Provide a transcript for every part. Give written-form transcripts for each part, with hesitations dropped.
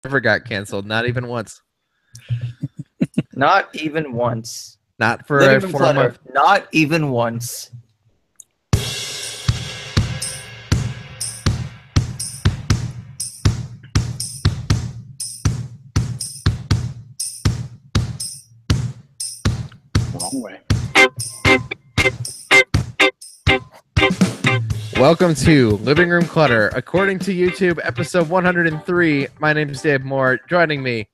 Never got canceled. Not even once. Not even once. Not for Living a Room 4 Clutter. month. Not even once. Wrong way. Welcome to Living Room Clutter. According to YouTube, episode 103. My name is Dave Moore. Joining me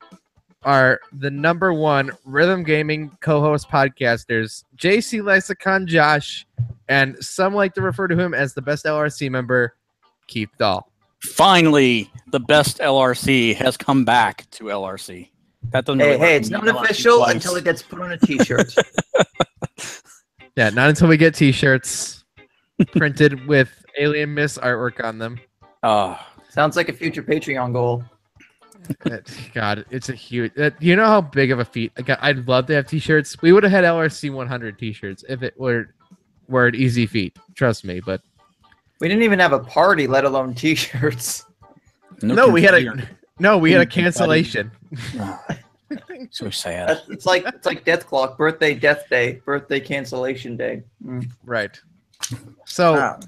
are the number one rhythm gaming co-host podcasters, JC Lexicon Josh, and some like to refer to him as the best LRC member, Keith Dahl. Finally, the best LRC has come back to LRC. That doesn't really work. Hey, it's not official until it gets put on a t-shirt. Yeah, not until we get t-shirts printed with Alien Miss artwork on them. Sounds like a future Patreon goal. God, it's a huge... you know how big of a feat... I'd love to have t-shirts. We would have had LRC 100 t-shirts if it were an easy feat. Trust me, but... We didn't even have a party, let alone t-shirts. No, we had a cancellation. So sad. It's like Death Clock, birthday, death day, birthday cancellation day. Right. So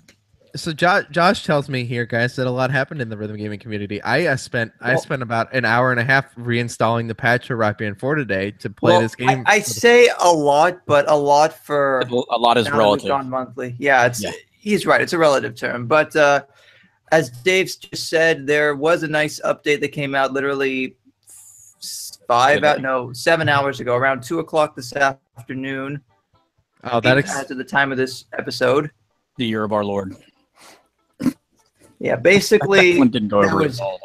Josh tells me here, guys, that a lot happened in the rhythm gaming community. I spent about an hour and a half reinstalling the patch for Rock Band 4 today to play this game. I say a lot, but a lot is relative. Gone monthly. Yeah, he's right. It's a relative term. But as Dave just said, there was a nice update that came out literally 7 hours ago, around 2:00 this afternoon. Oh, at the time of this episode. The year of our Lord. Yeah, basically,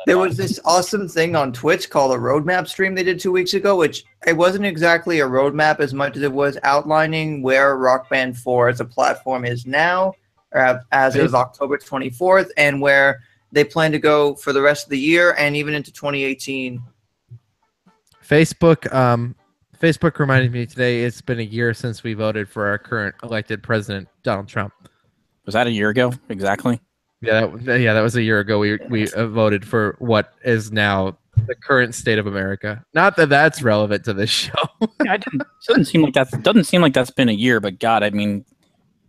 there was this awesome thing on Twitch called a roadmap stream they did 2 weeks ago, which it wasn't exactly a roadmap as much as it was outlining where Rock Band 4 as a platform is now, as of October 24th, and where they plan to go for the rest of the year and even into 2018. Facebook reminded me today it's been a year since we voted for our current elected president, Donald Trump. Was that a year ago? Exactly. Yeah, that was a year ago. We voted for what is now the current state of America. Not that that's relevant to this show. Doesn't seem like that's been a year. But God, I mean,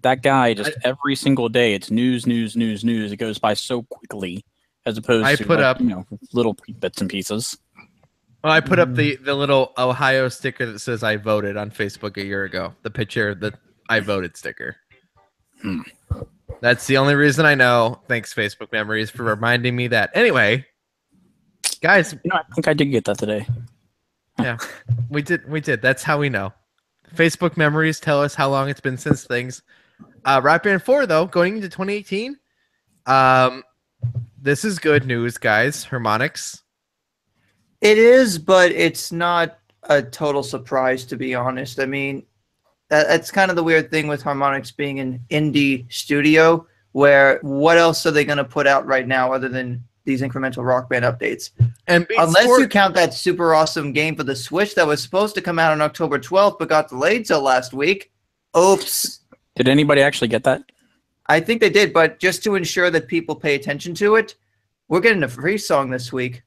that guy just every single day it's news. It goes by so quickly, as opposed to little bits and pieces. Well, I put up the little Ohio sticker that says I voted on Facebook a year ago. The picture that I voted sticker. That's the only reason I know. Thanks, Facebook Memories, for reminding me that. Anyway, guys. I think I did get that today. Yeah, we did. That's how we know. Facebook Memories tell us how long it's been since things. Rock Band 4, though, going into 2018. This is good news, guys. Harmonix. It is, but it's not a total surprise, to be honest. I mean, that's kind of the weird thing with Harmonix being an indie studio, where what else are they going to put out right now other than these incremental Rock Band updates? And unless you count that super awesome game for the Switch that was supposed to come out on October 12th but got delayed till last week. Oops. Did anybody actually get that? I think they did, but just to ensure that people pay attention to it, we're getting a free song this week.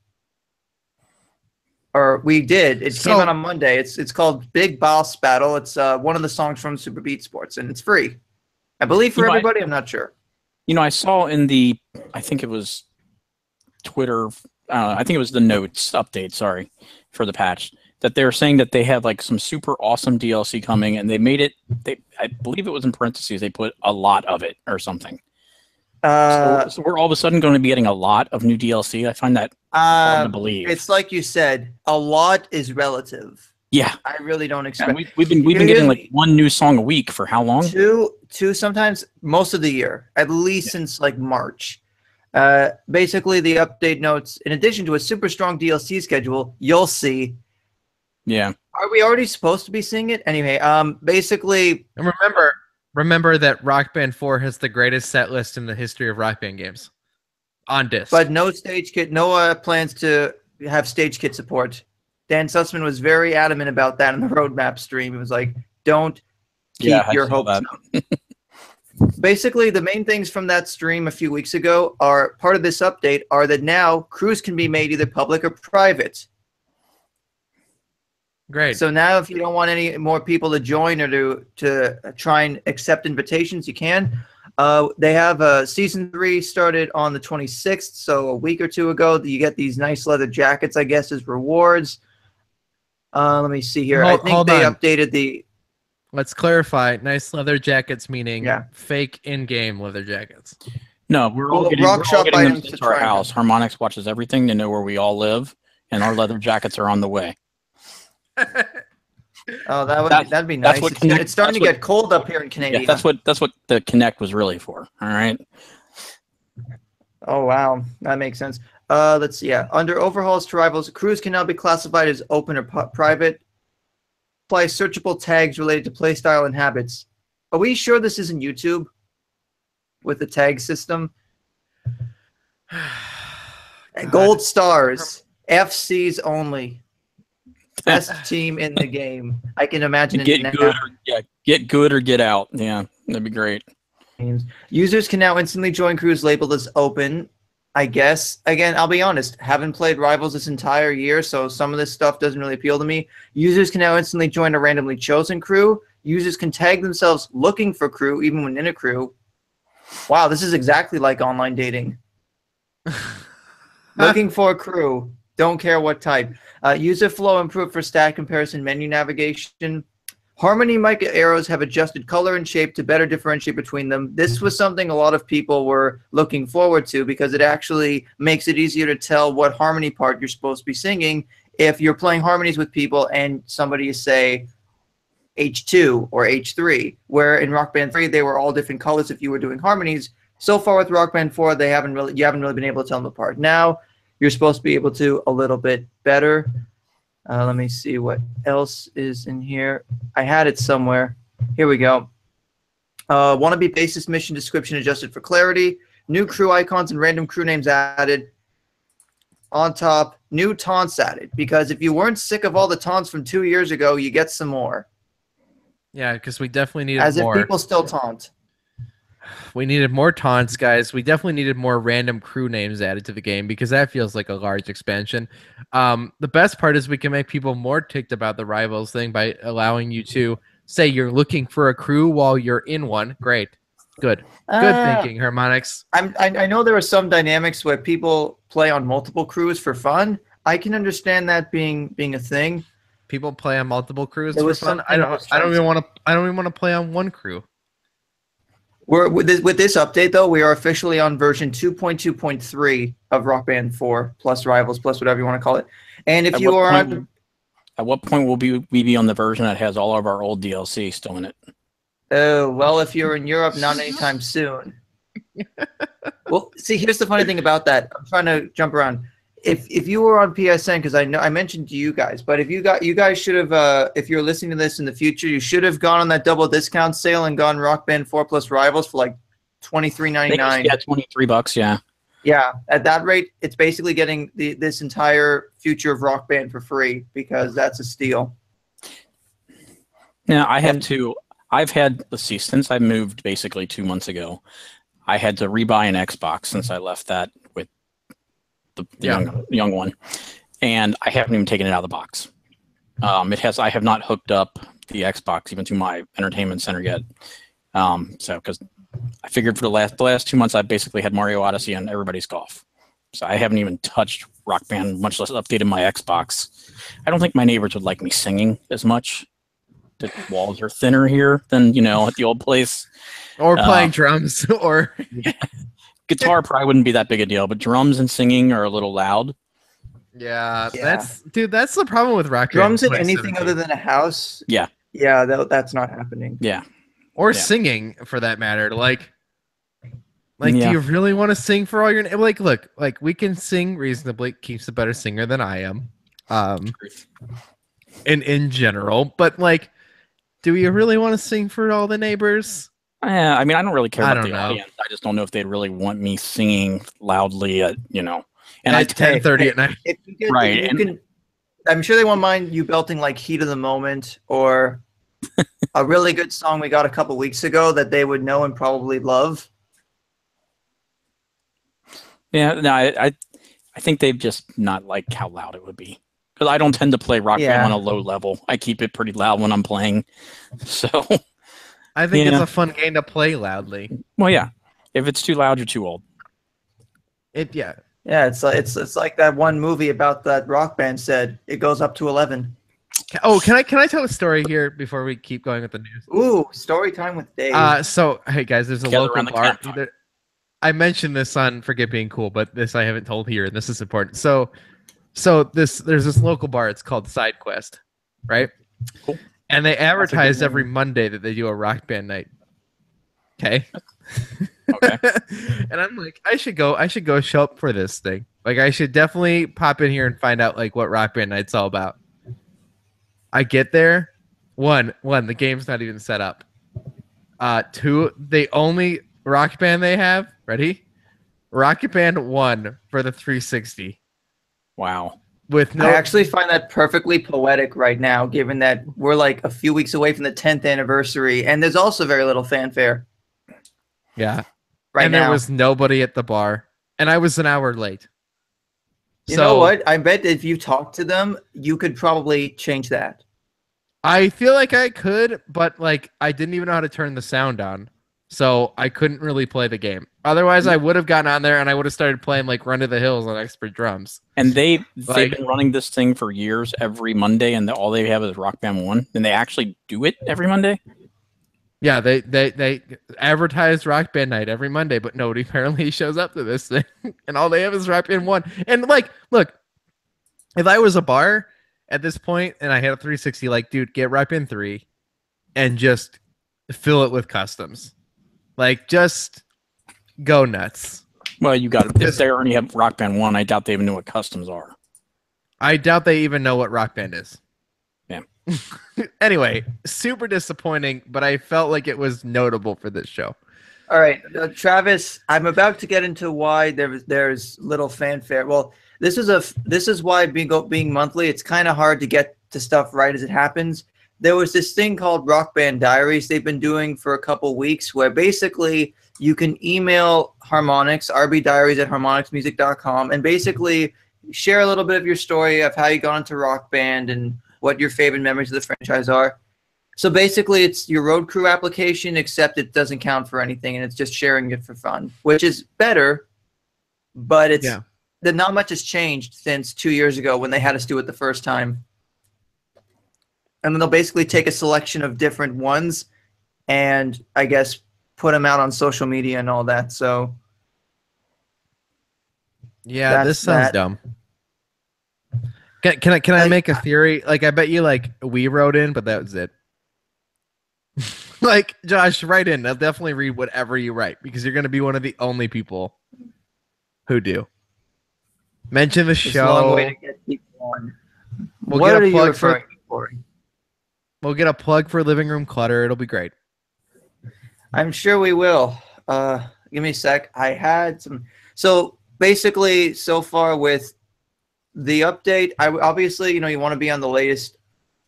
Or we did. It came out on Monday. It's called Big Boss Battle. It's one of the songs from Super Beat Sports, and it's free. I believe for everybody. I'm not sure. I saw in I think it was Twitter. I think it was the notes update. Sorry for the patch. That they're saying that they have like some super awesome DLC coming, and they made it. I believe it was in parentheses. They put a lot of it or something. So we're all of a sudden going to be getting a lot of new DLC. I find that hard to believe. It's like you said, a lot is relative. Yeah, I really don't expect. Yeah, we've been getting like one new song a week for how long? Two sometimes most of the year, at least since like March. Basically, the update notes, in addition to a super strong DLC schedule, you'll see. Yeah. Are we already supposed to be seeing it? Anyway, basically, and remember that Rock Band 4 has the greatest set list in the history of Rock Band games on disc. But no stage kit, no plans to have stage kit support. Dan Sussman was very adamant about that in the roadmap stream. It was like, don't keep your hopes up. basically, the main things from that stream a few weeks ago are part of this update are that now crews can be made either public or private. Great. So now if you don't want any more people to join or to try and accept invitations, you can. They have season 3 started on the 26th, so a week or two ago. You get these nice leather jackets, I guess, as rewards. Let me see here. I think they updated the... Let's clarify. Nice leather jackets meaning fake in-game leather jackets. No, we're all getting them to our house. Harmonix watches everything to know where we all live, and our leather jackets are on the way. Oh, that'd be nice. It's starting to get cold up here in Canada. Yeah, that's what the Connect was really for. All right. Oh wow, that makes sense. Let's see. Yeah, under overhauls to rivals, crews can now be classified as open or private. Apply searchable tags related to playstyle and habits. Are we sure this isn't YouTube with the tag system? Gold stars, FCs only. Best team in the game. I can imagine get good or get out. Yeah, that'd be great. Users can now instantly join crews labeled as open. I guess. Again, I'll be honest. Haven't played Rivals this entire year, so some of this stuff doesn't really appeal to me. Users can now instantly join a randomly chosen crew. Users can tag themselves looking for crew, even when in a crew. Wow, this is exactly like online dating. Looking for a crew. Don't care what type. User flow improved for stat comparison menu navigation. Harmony mic arrows have adjusted color and shape to better differentiate between them. This was something a lot of people were looking forward to because it actually makes it easier to tell what harmony part you're supposed to be singing if you're playing harmonies with people and somebody is, say, H2 or H3, where in Rock Band 3 they were all different colors if you were doing harmonies. So far with Rock Band 4, you haven't really been able to tell them apart. Now you're supposed to be able to a little bit better. Let me see what else is in here. I had it somewhere. Here we go. Wannabe basis mission description adjusted for clarity. New crew icons and random crew names added. On top, new taunts added. Because if you weren't sick of all the taunts from 2 years ago, you get some more. Yeah, because we definitely needed more. As if people still taunt. We needed more taunts, guys. We definitely needed more random crew names added to the game because that feels like a large expansion. The best part is we can make people more ticked about the Rivals thing by allowing you to say you're looking for a crew while you're in one. Great. Good thinking, Harmonix. I know there are some dynamics where people play on multiple crews for fun. I can understand that being a thing. People play on multiple crews for fun. I don't even want to play on one crew. With this update, though, we are officially on version 2.2.3 of Rock Band 4 plus Rivals plus whatever you want to call it. And if you are on... At what point will we be on the version that has all of our old DLC still in it? Oh, well, if you're in Europe, not anytime soon. Well, see, here's the funny thing about that. I'm trying to jump around. If you were on PSN, because I know I mentioned to you guys, but if you guys should have, if you're listening to this in the future, you should have gone on that double discount sale and gone Rock Band 4 plus Rivals for like $23.99. Yeah, $23. Yeah. Yeah, at that rate, it's basically getting this entire future of Rock Band for free because that's a steal. Now I've had, let's see, since I moved basically 2 months ago, I had to rebuy an Xbox since I left that with the young one, and I haven't even taken it out of the box. I have not hooked up the Xbox even to my entertainment center yet. So because I figured for the last 2 months I basically had Mario Odyssey and Everybody's Golf, so I haven't even touched Rock Band, much less updated my Xbox. I don't think my neighbors would like me singing as much. The walls are thinner here than at the old place. Or playing drums, or guitar probably wouldn't be that big a deal, but drums and singing are a little loud. Yeah. That's the problem with rock. Drums in anything other than a house. Yeah, that's not happening. Yeah, or singing for that matter. Like, do you really want to sing for all your look? Like, we can sing reasonably. Keeps a better singer than I am. In general, but like, do you really want to sing for all the neighbors? Yeah, I mean, I don't really care about the audience. I just don't know if they'd really want me singing loudly, And at 10:30 at night, right? I'm sure they won't mind you belting like "Heat of the Moment" or a really good song we got a couple weeks ago that they would know and probably love. Yeah, no, I think they've just not liked how loud it would be. Because I don't tend to play Rock Band on a low level. I keep it pretty loud when I'm playing. So I think it's a fun game to play loudly. Well, yeah. If it's too loud, you're too old. Yeah, it's like that one movie about that Rock Band said it goes up to 11. Oh, can I tell a story here before we keep going with the news? Ooh, story time with Dave. So hey guys, there's a Together local bar. I mentioned this on Forget Being Cool, but this I haven't told here, and this is important. So there's this local bar. It's called Side Quest, right? Cool. And they advertise every Monday that they do a Rock Band night. Okay. Okay. And I'm like, I should go show up for this thing. Like, I should definitely pop in here and find out like what Rock Band night's all about. I get there. One, the game's not even set up. Two, the only Rock Band they have, ready? Rock Band 1 for the 360. Wow. I actually find that perfectly poetic right now, given that we're like a few weeks away from the 10th anniversary, and there's also very little fanfare. Yeah. Right now. There was nobody at the bar, and I was an hour late. You know what? I bet if you talk to them, you could probably change that. I feel like I could, but like I didn't even know how to turn the sound on. So I couldn't really play the game. Otherwise, I would have gotten on there and I would have started playing like Run to the Hills on expert drums. And they've been running this thing for years every Monday, and all they have is Rock Band 1. And they actually do it every Monday? Yeah, they advertise Rock Band night every Monday, but nobody apparently shows up to this thing. And all they have is Rock Band 1. And like, look, if I was a bar at this point and I had a 360, like, dude, get Rock Band 3 and just fill it with customs. Like, just go nuts. Well, you got it. If they already have Rock Band 1, I doubt they even know what customs are. I doubt they even know what Rock Band is. Yeah. Anyway, super disappointing, but I felt like it was notable for this show. All right, Travis, I'm about to get into why there's little fanfare. Well, this is why being monthly, it's kind of hard to get to stuff right as it happens. There was this thing called Rock Band Diaries they've been doing for a couple weeks where basically you can email Harmonix, rbdiaries@harmonixmusic.com, and basically share a little bit of your story of how you got into Rock Band and what your favorite memories of the franchise are. So basically it's your road crew application, except it doesn't count for anything and it's just sharing it for fun, which is better, but not much has changed since 2 years ago when they had us do it the first time. And then they'll basically take a selection of different ones and I guess put them out on social media and all that. So yeah, this sounds dumb. Can I make a theory? Like, I bet you like we wrote in, but that was it. Like, Josh, write in. I'll definitely read whatever you write because you're going to be one of the only people who do. Mention the show. It's a long way to get people on. What are you referring to? We'll get a plug for Living Room Clutter. It'll be great. I'm sure we will. Give me a sec. I had some. So basically, so far with the update, obviously, you want to be on the latest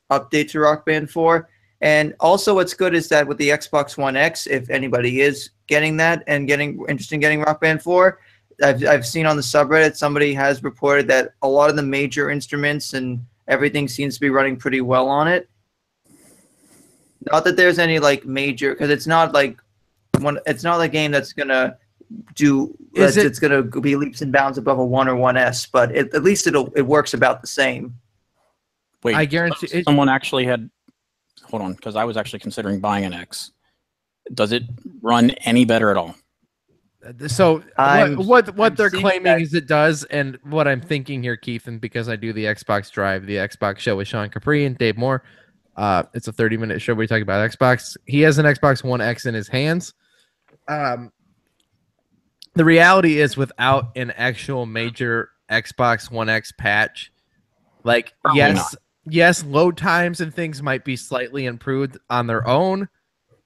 update to Rock Band 4. And also what's good is that with the Xbox One X, if anybody is getting that and interested in getting Rock Band 4, I've seen on the subreddit somebody has reported that a lot of the major instruments and everything seems to be running pretty well on it. Not that there's any like major, because it's not like a game that's gonna it's gonna be leaps and bounds above a 1 or 1S, but at least it works about the same. Wait, I guarantee someone actually had. Hold on, because I was actually considering buying an X. Does it run any better at all? So what they're claiming is it does, and what I'm thinking here, Keith, and because I do the Xbox Drive, the Xbox show with Sean Capri and Dave Moore, it's a 30-minute show where we talk about Xbox. He has an Xbox One X in his hands. The reality is, without an actual major Xbox One X patch, like yes, load times and things might be slightly improved on their own,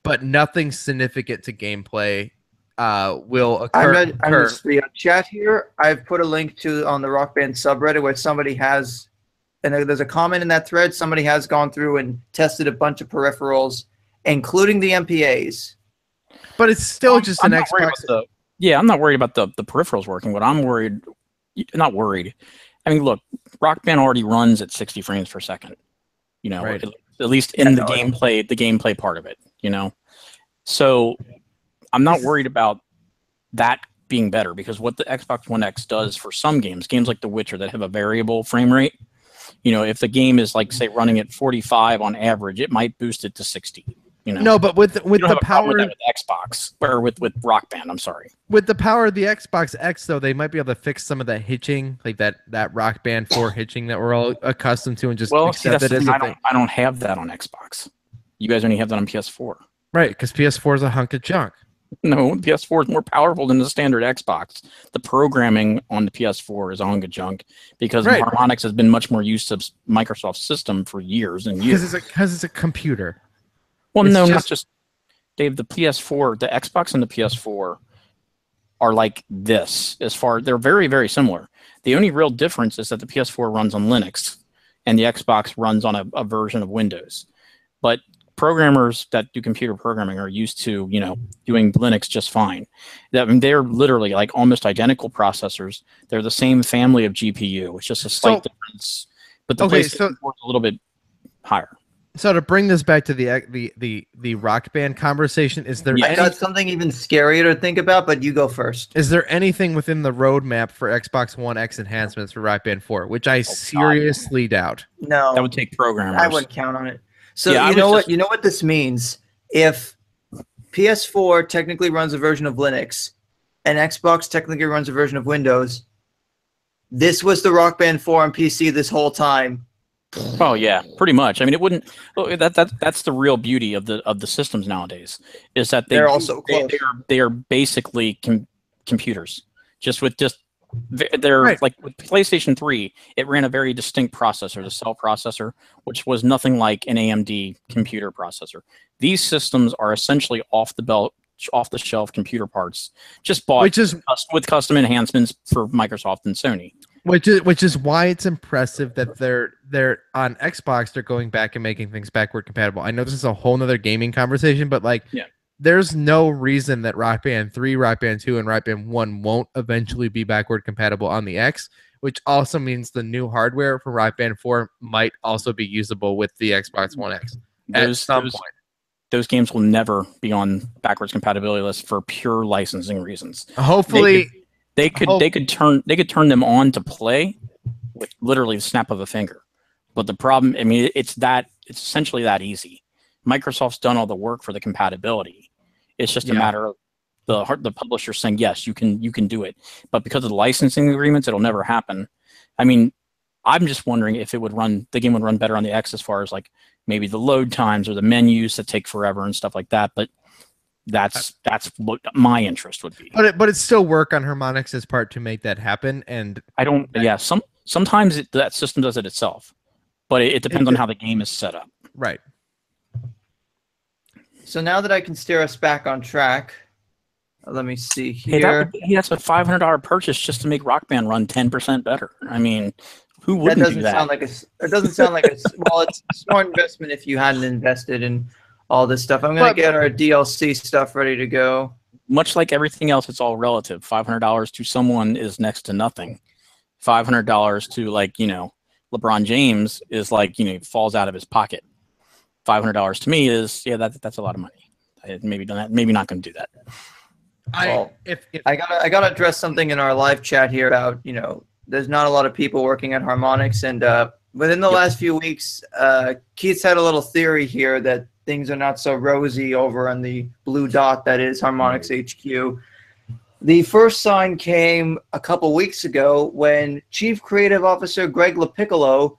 but nothing significant to gameplay will occur. I'm just chat here. I've put a link on the Rock Band subreddit where somebody has and there's a comment in that thread. Somebody has gone through and tested a bunch of peripherals, including the MPAs. But it's still just an Xbox. I'm not worried about the peripherals working. What I'm worried, not worried. I mean, look, Rock Band already runs at 60 frames per second. You know, right. at least in the gameplay part of it. You know, so I'm not worried about that being better, because what the Xbox One X does for some games like The Witcher that have a variable frame rate, you know, if the game is like, say, running at 45 on average, it might boost it to 60. You know? No, but with the power with Xbox or with Rock Band, I'm sorry. With the power of the Xbox X, though, they might be able to fix some of that hitching, like that Rock Band 4 hitching that we're all accustomed to, and just accept it as a thing. I don't have that on Xbox. You guys only have that on PS4. Right, because PS4 is a hunk of junk. No, PS4 is more powerful than the standard Xbox. The programming on the PS4 is a hunk of junk because Harmonix has been much more used to Microsoft's system for years and years. Because it's a computer. Well, no, not just Dave. The PS4, the Xbox and the PS4 are like this. They're very, very similar. The only real difference is that the PS4 runs on Linux and the Xbox runs on a version of Windows. But programmers that do computer programming are used to, you know, doing Linux just fine. I mean, they're literally like almost identical processors. They're the same family of GPU. It's just a slight difference. But the PlayStation 4 is a little bit higher. So to bring this back to the Rock Band conversation, is there I got something even scarier to think about, but you go first. Is there anything within the roadmap for Xbox One X enhancements for Rock Band 4, which I seriously doubt? No. That would take programmers. I wouldn't count on it. So you know what this means? If PS4 technically runs a version of Linux and Xbox technically runs a version of Windows, this was the Rock Band 4 on PC this whole time. Oh yeah, pretty much. I mean, it wouldn't. That's the real beauty of the systems nowadays, is that they're also close. They are basically computers. They're like with PlayStation 3, it ran a very distinct processor, the Cell processor, which was nothing like an AMD computer processor. These systems are essentially off the shelf computer parts, just bought with custom enhancements for Microsoft and Sony. Which is why it's impressive that they're on Xbox. They're going back and making things backward compatible. I know this is a whole nother gaming conversation, but there's no reason that Rock Band 3, Rock Band 2, and Rock Band 1 won't eventually be backward compatible on the X, which also means the new hardware for Rock Band 4 might also be usable with the Xbox One X at some point. Those games will never be on backwards compatibility lists for pure licensing reasons. Hopefully, they could turn them on to play with literally the snap of a finger. But the problem, I mean, it's essentially that easy. Microsoft's done all the work for the compatibility. It's just a matter of the publisher saying yes, you can do it. But because of the licensing agreements, it'll never happen. I mean, I'm just wondering if the game would run better on the X as far as like maybe the load times or the menus that take forever and stuff like that. But that's what my interest would be. But it's still work on Harmonix's part to make that happen. And I don't. Yeah, sometimes that system does it itself, but it depends on how the game is set up. Right. So now that I can steer us back on track, let me see here. That's a $500 purchase just to make Rock Band run 10% better. I mean, who wouldn't do that? It doesn't sound like well, it's a smart investment if you hadn't invested in all this stuff. I'm going to get our DLC stuff ready to go. Much like everything else, it's all relative. $500 to someone is next to nothing. $500 to, like, you know, LeBron James is like, you know, falls out of his pocket. $500 to me is that's a lot of money. Maybe not going to do that. I gotta address something in our live chat here about, you know, there's not a lot of people working at Harmonix, and within the last few weeks, Keith's had a little theory here that things are not so rosy over on the blue dot that is Harmonix HQ. The first sign came a couple weeks ago when Chief Creative Officer Greg LaPiccolo,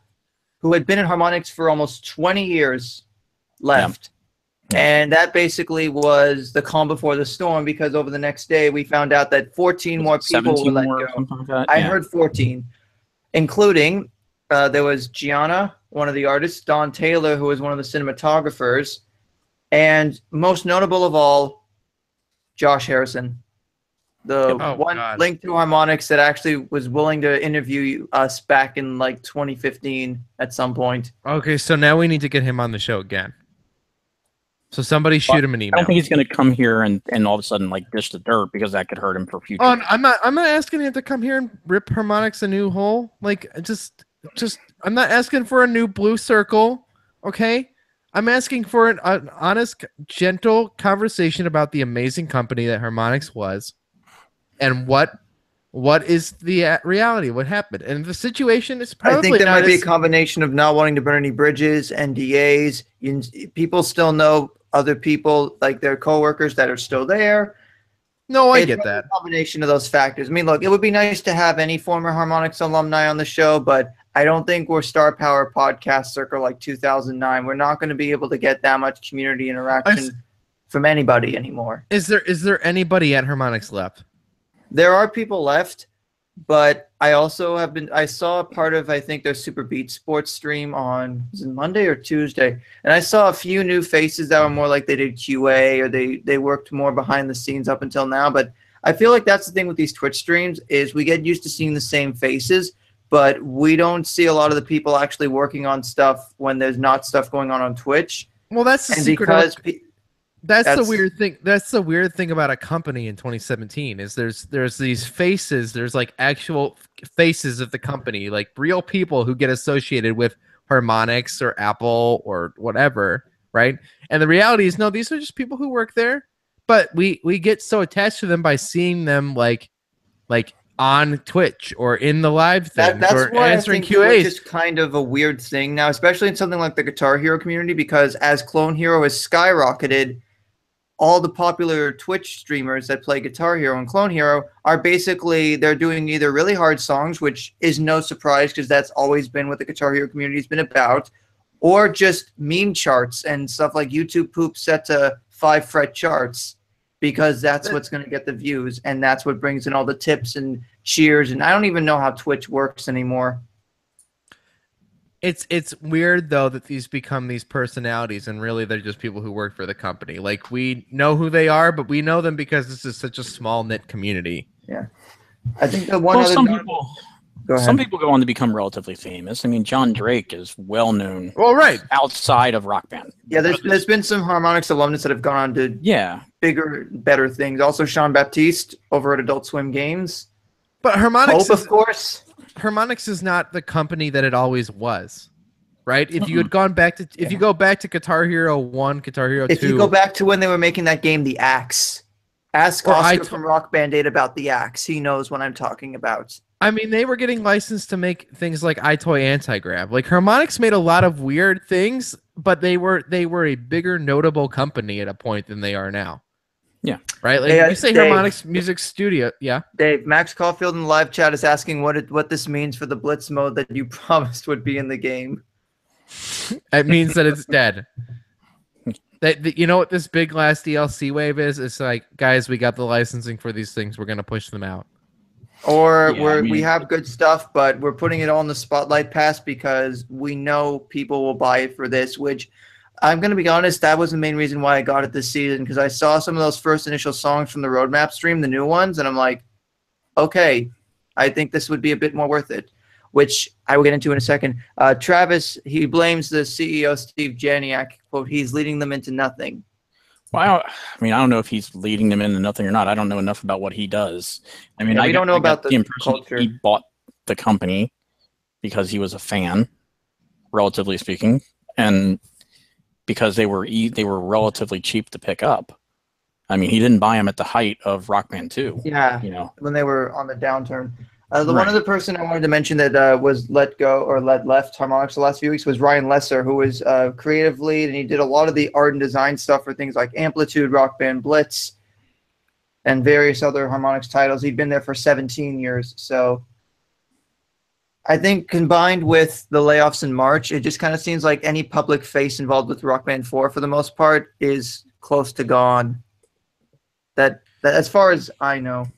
who had been at Harmonix for almost 20 years, left. And that basically was the calm before the storm, because over the next day we found out that 14 more people were let go. Like I heard 14, including there was Gianna, one of the artists, Don Taylor, who was one of the cinematographers, and most notable of all, Josh Harrison. The Oh, one God. link to Harmonix that actually was willing to interview us back in like 2015 at some point. Okay, so now we need to get him on the show again. So somebody shoot him an I email. don't think he's going to come here and all of a sudden like dish the dirt because that could hurt him for future. Oh, I'm not asking him to come here and rip Harmonix a new hole. Like, just I'm not asking for a new blue circle. Okay, I'm asking for an honest, gentle conversation about the amazing company that Harmonix was, and what is the reality? What happened? And the situation is probably I think there not might be a as- combination of not wanting to burn any bridges, NDAs. People still know other people, like their coworkers that are still there. No, I It's get probably that. a combination of those factors. I mean, look, it would be nice to have any former Harmonix alumni on the show, but I don't think we're Star Power podcast circa like 2009. We're not going to be able to get that much community interaction from anybody anymore. Is there anybody at Harmonix left? There are people left, but I also I saw part of, I think, their Super Beat Sports stream on, was it Monday or Tuesday? And I saw a few new faces that were more like they did QA or they worked more behind the scenes up until now. But I feel like that's the thing with these Twitch streams is we get used to seeing the same faces, but we don't see a lot of the people actually working on stuff when there's not stuff going on Twitch. Well, that's the And secret. because That's the weird thing. That's the weird thing about a company in 2017 is there's these faces. There's like actual faces of the company, like real people who get associated with Harmonix or Apple or whatever, right? And the reality is, no, these are just people who work there. But we get so attached to them by seeing them like on Twitch or in the live things that's or why answering I think Twitch QAs. is kind of a weird thing now, especially in something like the Guitar Hero community, because as Clone Hero has skyrocketed, all the popular Twitch streamers that play Guitar Hero and Clone Hero are basically, they're doing either really hard songs, which is no surprise because that's always been what the Guitar Hero community has been about, or just meme charts and stuff like YouTube poop set to 5-fret charts because that's what's going to get the views and that's what brings in all the tips and cheers. And I don't even know how Twitch works anymore. It's weird though that these become these personalities and really they're just people who work for the company. Like we know who they are, but we know them because this is such a small knit community. Yeah. I think the one Well, other some people go on to become relatively famous. I mean, John Drake is well known. Well, right. Outside of Rock Band. Yeah, there's been some Harmonix alumnus that have gone on to bigger, better things. Also, Sean Baptiste over at Adult Swim Games. But Harmonix of course. Harmonix is not the company that it always was, right? If you had gone back to, if you go back to Guitar Hero 1, Guitar Hero 2. If you go back to when they were making that game, The Axe, ask Oscar from Rock Band 8 about The Axe. He knows what I'm talking about. I mean, they were getting licensed to make things like iToy Anti-Grav. Like Harmonix made a lot of weird things, but they were a bigger, notable company at a point than they are now. Yeah. Right? Like you say Dave, Harmonix Music Studio. Yeah. Dave, Max Caulfield in the live chat is asking what this means for the Blitz mode that you promised would be in the game. It means that it's dead. That you know what this big last DLC wave is? It's like, guys, we got the licensing for these things. We're gonna push them out. Or we have good stuff, but we're putting it all in the Spotlight Pass because we know people will buy it for this, which I'm going to be honest, that was the main reason why I got it this season, because I saw some of those first initial songs from the roadmap stream, the new ones, and I'm like, okay, I think this would be a bit more worth it, which I will get into in a second. Travis, he blames the CEO, Steve Janiak, quote, he's leading them into nothing. Well, I mean, I don't know if he's leading them into nothing or not. I don't know enough about what he does. I mean, we don't know about the impression culture. he bought the company because he was a fan, relatively speaking, and because they were relatively cheap to pick up. I mean, he didn't buy them at the height of Rock Band 2. Yeah, you know, when they were on the downturn. One other person I wanted to mention that was left Harmonix the last few weeks was Ryan Lesser, who was creative lead, and he did a lot of the art and design stuff for things like Amplitude, Rock Band Blitz, and various other Harmonix titles. He'd been there for 17 years. So I think combined with the layoffs in March, it just kind of seems like any public face involved with Rock Band 4, for the most part, is close to gone. That as far as I know.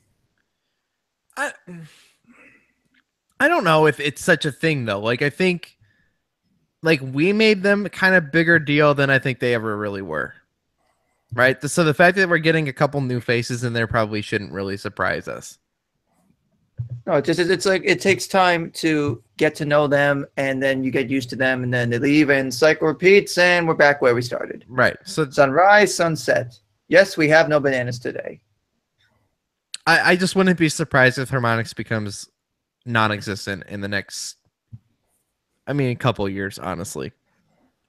I don't know if it's such a thing though. Like I think like we made them kind of bigger deal than I think they ever really were. right? So the fact that we're getting a couple new faces in there probably shouldn't really surprise us. No, it's like it takes time to get to know them, and then you get used to them, and then they leave, and cycle repeats, and we're back where we started. Right. So Sunrise, sunset. Yes, we have no bananas today. I just wouldn't be surprised if Harmonix becomes non-existent in the next, a couple of years, honestly.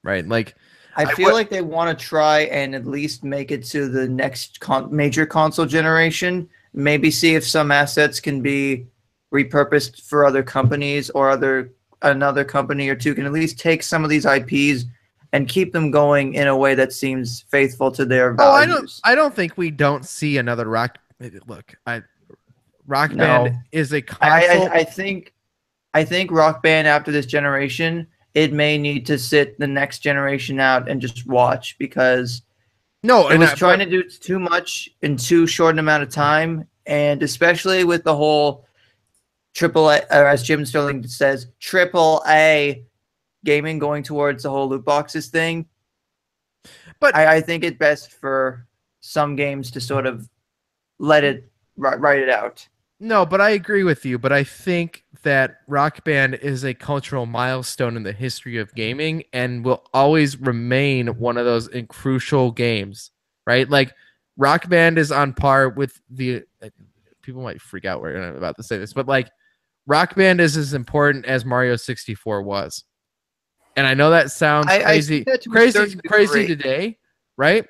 Right? Like, I feel like they want to try and at least make it to the next major console generation. Maybe see if some assets can be repurposed for other companies, or another company or two can at least take some of these IPs and keep them going in a way that seems faithful to their values. I don't think we don't see another Rock. Look, Rock Band is a console. I think Rock Band after this generation, it may need to sit the next generation out and just watch, because it was trying to do too much in too short an amount of time, and especially with the whole AAA, or as Jim Sterling says, AAA gaming going towards the whole loot boxes thing. But I think it's best for some games to sort of let it write it out. No, but I agree with you. But I think that Rock Band is a cultural milestone in the history of gaming and will always remain one of those crucial games, right? Like, Rock Band is on par with the people might freak out when I'm about to say this, but like, Rock Band is as important as Mario 64 was. And I know that sounds crazy today, right?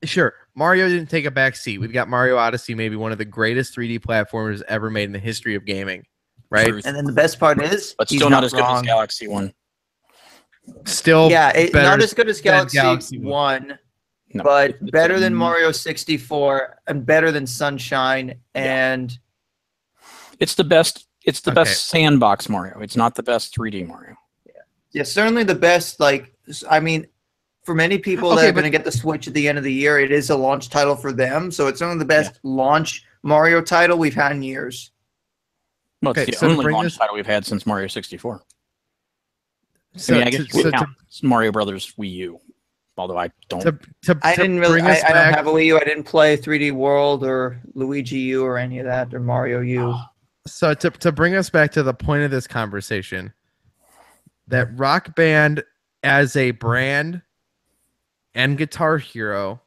Sure, Mario didn't take a back seat. We've got Mario Odyssey, maybe one of the greatest 3D platformers ever made in the history of gaming, right? Truth. And then the best part is, but still not as good as Galaxy 1. Still, not as good as Galaxy 1, no, but better than Mario 64 and better than Sunshine. And it's the best. It's the best sandbox Mario. It's not the best 3D Mario. Yeah, certainly the best. Like, I mean, for many people that are going to get the Switch at the end of the year, it is a launch title for them. So it's only the best launch Mario title we've had in years. Well, it's the only launch title we've had since Mario 64. So, I guess we count Mario Brothers Wii U, although I don't. I don't have a Wii U. I didn't play 3D World or Luigi U or any of that, or Mario U. So to bring us back to the point of this conversation, that Rock Band as a brand and Guitar Hero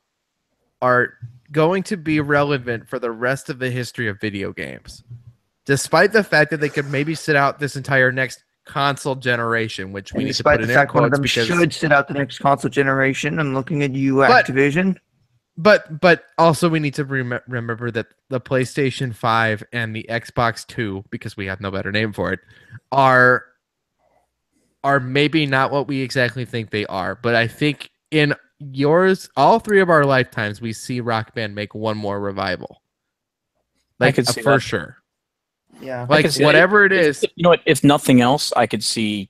are going to be relevant for the rest of the history of video games, despite the fact that they could maybe sit out this entire next console generation, which we need to put in air quotes. One of them should sit out the next console generation. I'm looking at you, Activision. But also we need to remember that the PlayStation 5 and the Xbox 2, because we have no better name for it, are maybe not what we exactly think they are. But I think in all three of our lifetimes, we see Rock Band make one more revival. Like, I could see for sure. Yeah. Like, whatever it is. You know what? If nothing else, I could see,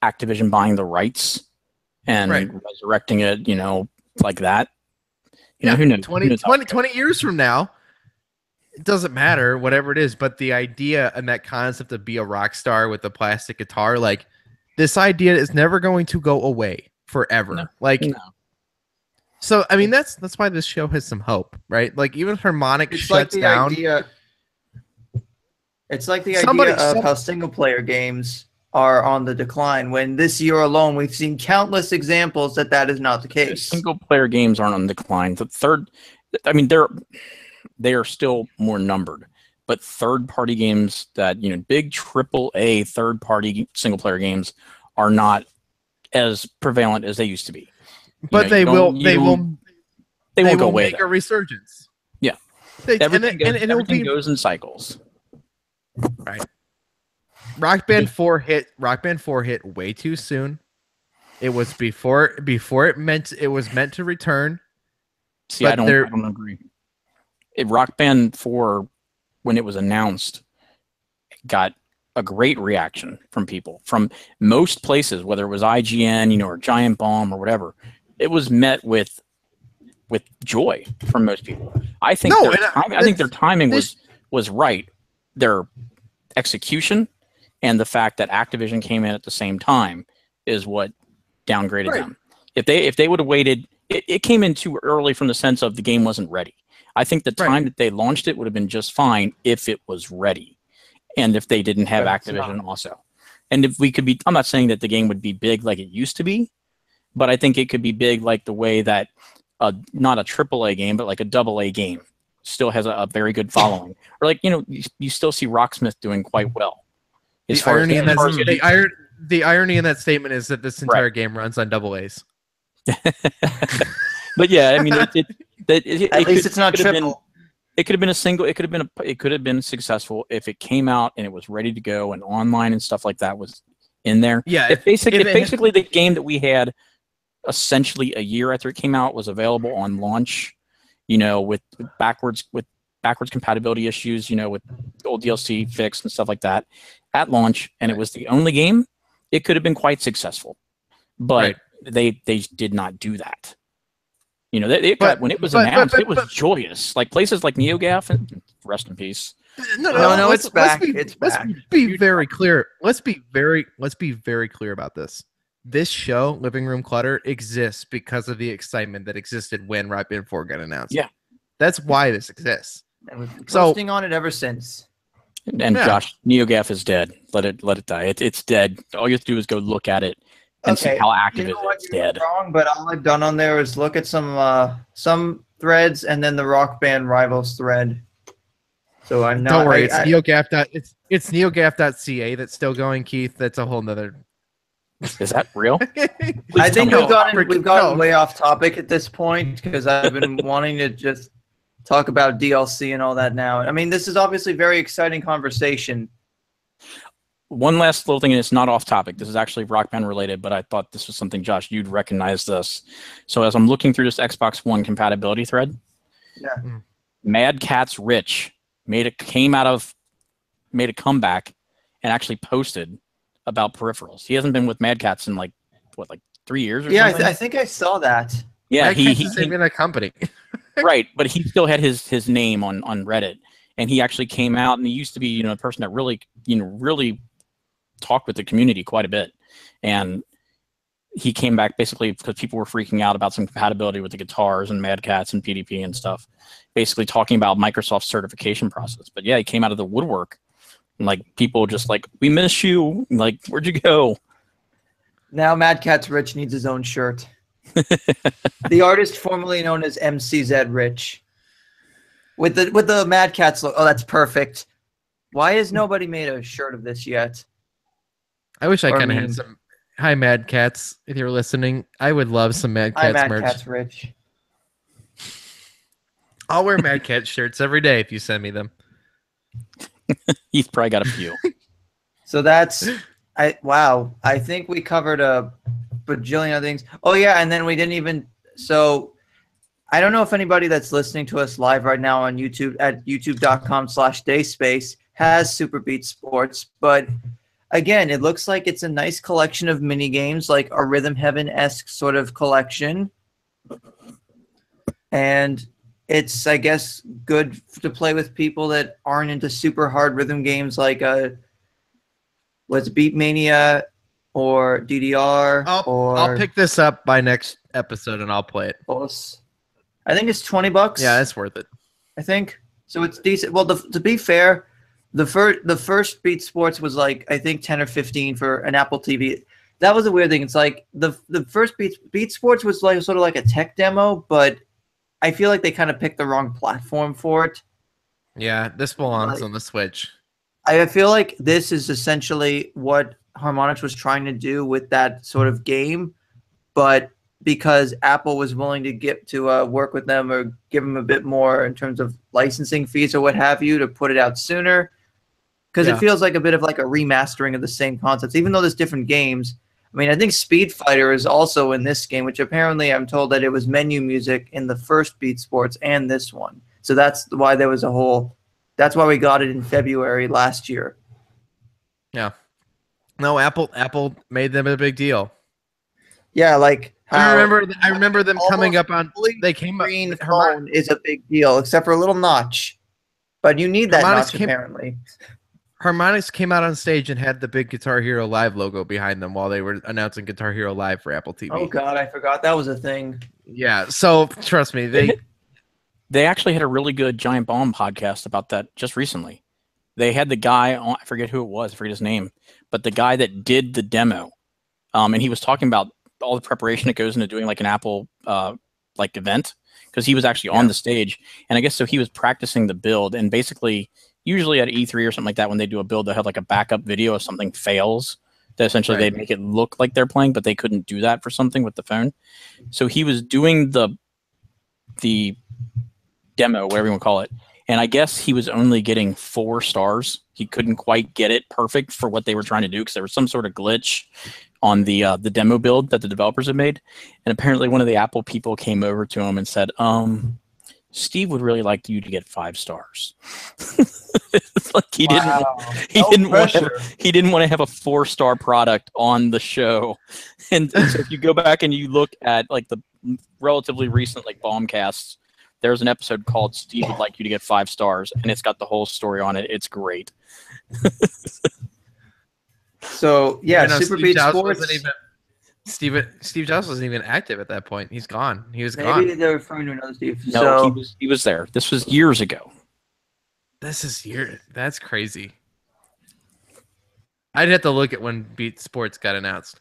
Activision buying the rights and resurrecting it, like that. Who knows? 20 years from now, it doesn't matter, whatever it is. But the idea and that concept of be a rock star with a plastic guitar, like, this idea is never going to go away forever. So, I mean, that's why this show has some hope, right? Like, even Harmonix shuts down. It's like the idea of how single-player games are on the decline, when this year alone we've seen countless examples that is not the case. Single-player games aren't on decline. They are still more numbered, but third-party games that, big AAA third-party single-player games are not as prevalent as they used to be. But they will go away. Make a resurgence. Yeah, everything goes in cycles. Right. Rock Band 4 hit way too soon. It was before it was meant to return. See, I don't agree. Rock Band 4, when it was announced, got a great reaction from people from most places, whether it was IGN, or Giant Bomb or whatever. It was met with joy from most people. I think their timing was right. Their execution and the fact that Activision came in at the same time is what downgraded them. If they would have waited, it came in too early from the sense of the game wasn't ready. I think the time that they launched it would have been just fine if it was ready, and if they didn't have Activision also. And if we could be, I'm not saying that the game would be big like it used to be, but I think it could be big like the way that not a AAA game, but like a AA game still has a very good following. Or like, you still see Rocksmith doing quite well. The irony in that statement is that this entire game runs on AA's. But yeah, I mean, at least it's not triple. It could have been a single. It could have been successful if it came out and it was ready to go and online and stuff like that was in there. Yeah, if basically the game that we had essentially a year after it came out was available on launch, with backwards compatibility issues, with old DLC fixed and stuff like that at launch, and it was the only game, it could have been quite successful. But they did not do that. When it was announced, it was joyous. Like places like NeoGAF, rest in peace. No, it's back. Let's be very clear. Let's be very clear about this. This show, Living Room Clutter, exists because of the excitement that existed when Rock Band 4 got announced. Yeah, that's why this exists. And we've been posting on it ever since. And Josh, NeoGAF is dead. Let it die. It's dead. All you have to do is go look at it and see how active it is. It's dead. Wrong, but all I've done on there is look at some threads and then the Rock Band Rivals thread. So I'm not. Don't worry, it's NeoGAF. It's NeoGAF.ca that's still going, Keith. That's a whole nother. Is that real? I think we've gotten way off topic at this point because I've been wanting to just talk about DLC and all that now. I mean, this is obviously a very exciting conversation. One last little thing, and it's not off topic. This is actually Rock Band related, but I thought this was something, Josh, you'd recognize this. So as I'm looking through this Xbox One compatibility thread, Mad Catz Rich made a comeback and actually posted about peripherals. He hasn't been with Mad Catz in like 3 years or something? Yeah, I think I saw that. Yeah, he's in a company. Right, but he still had his name on Reddit, and he actually came out, and he used to be a person that really talked with the community quite a bit, and he came back basically because people were freaking out about some compatibility with the guitars and Mad Catz and PDP and stuff, basically talking about Microsoft's certification process. But yeah, he came out of the woodwork, and like people just like, we miss you, like where'd you go? Now Mad Catz Rich needs his own shirt. The artist formerly known as MCZ Rich, with the Mad Catz look. Oh, that's perfect. Why has nobody made a shirt of this yet? I wish I kind of had some. Hi, Mad Catz. If you're listening, I would love some Mad Catz merch. Mad Catz Rich. I'll wear Mad Catz shirts every day if you send me them. He's probably got a few. So that's wow. I think we covered a bajillion of things. Oh yeah, and then we didn't even. So I don't know if anybody that's listening to us live right now on YouTube at youtube.com/dacespace has Super Beat Sports, but again, it looks like it's a nice collection of mini games, like a Rhythm Heaven-esque sort of collection. And it's, I guess, good to play with people that aren't into super hard rhythm games like Beat Mania or DDR. I'll pick this up by next episode and I'll play it. I think it's $20. Yeah, it's worth it. I think. So it's decent. Well, to be fair, the first Beat Sports was like, I think 10 or 15 for an Apple TV. That was a weird thing. It's like the first Beat Sports was like sort of like a tech demo, but I feel like they kind of picked the wrong platform for it. Yeah, this belongs on the Switch. I feel like this is essentially what Harmonix was trying to do with that sort of game, but because Apple was willing to get to work with them or give them a bit more in terms of licensing fees or what have you to put it out sooner. Because it feels like a bit of like a remastering of the same concepts, even though there's different games. I mean, I think Speed Fighter is also in this game, which apparently I'm told that it was menu music in the first Beat Sports and this one. So that's why there was that's why we got it in February last year. Yeah. No, Apple made them a big deal. Yeah, like I remember them coming up on. They came up. Green phone is a big deal, except for a little notch, but you need that notch apparently. Harmonix came out on stage and had the big Guitar Hero Live logo behind them while they were announcing Guitar Hero Live for Apple TV. Oh God, I forgot that was a thing. Yeah, so trust me, They actually had a really good Giant Bomb podcast about that just recently. They had the guy on, I forget who it was, I forget his name, but the guy that did the demo, and he was talking about all the preparation that goes into doing like an Apple like event, because he was actually on the stage, and I guess so he was practicing the build, and basically usually at E3 or something like that, when they do a build, they'll have like a backup video if something fails, that essentially they make it look like they're playing, but they couldn't do that for something with the phone. So he was doing the demo, whatever you want to call it, and I guess he was only getting 4 stars. He couldn't quite get it perfect for what they were trying to do because there was some sort of glitch on the demo build that the developers had made. And apparently one of the Apple people came over to him and said, Steve would really like you to get 5 stars. It's like he didn't want to have a 4-star product on the show. And so if you go back and you look at like the relatively recent like Bombcasts, there's an episode called Steve Would Like You to Get 5 Stars, and it's got the whole story on it. It's great. So yeah, Super Beat Sports. Steve Jobs wasn't even active at that point. He's gone. He was gone. Maybe they're referring to another Steve. No, he was there. This was years ago. That's crazy. I'd have to look at when Beat Sports got announced.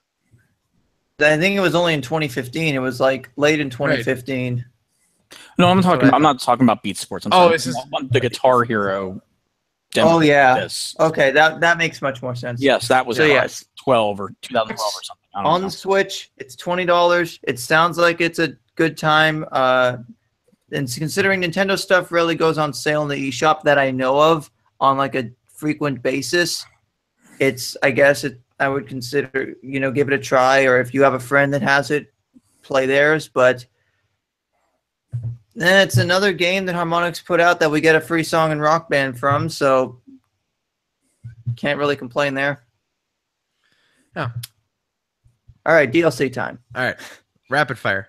I think it was only in 2015. It was like late in 2015. Right. No, I'm not talking about Beat Sports. I'm talking about the Guitar Hero demo. Oh yeah. Okay, that makes much more sense. Yes, that was 12 or 2012 or something. On the Switch, it's $20. It sounds like it's a good time. And considering Nintendo stuff really goes on sale in the eShop that I know of on like a frequent basis, I would consider, give it a try, or if you have a friend that has it, play theirs. But it's another game that Harmonix put out that we get a free song and Rock Band from, so can't really complain there. Yeah. All right, DLC time. All right, rapid fire.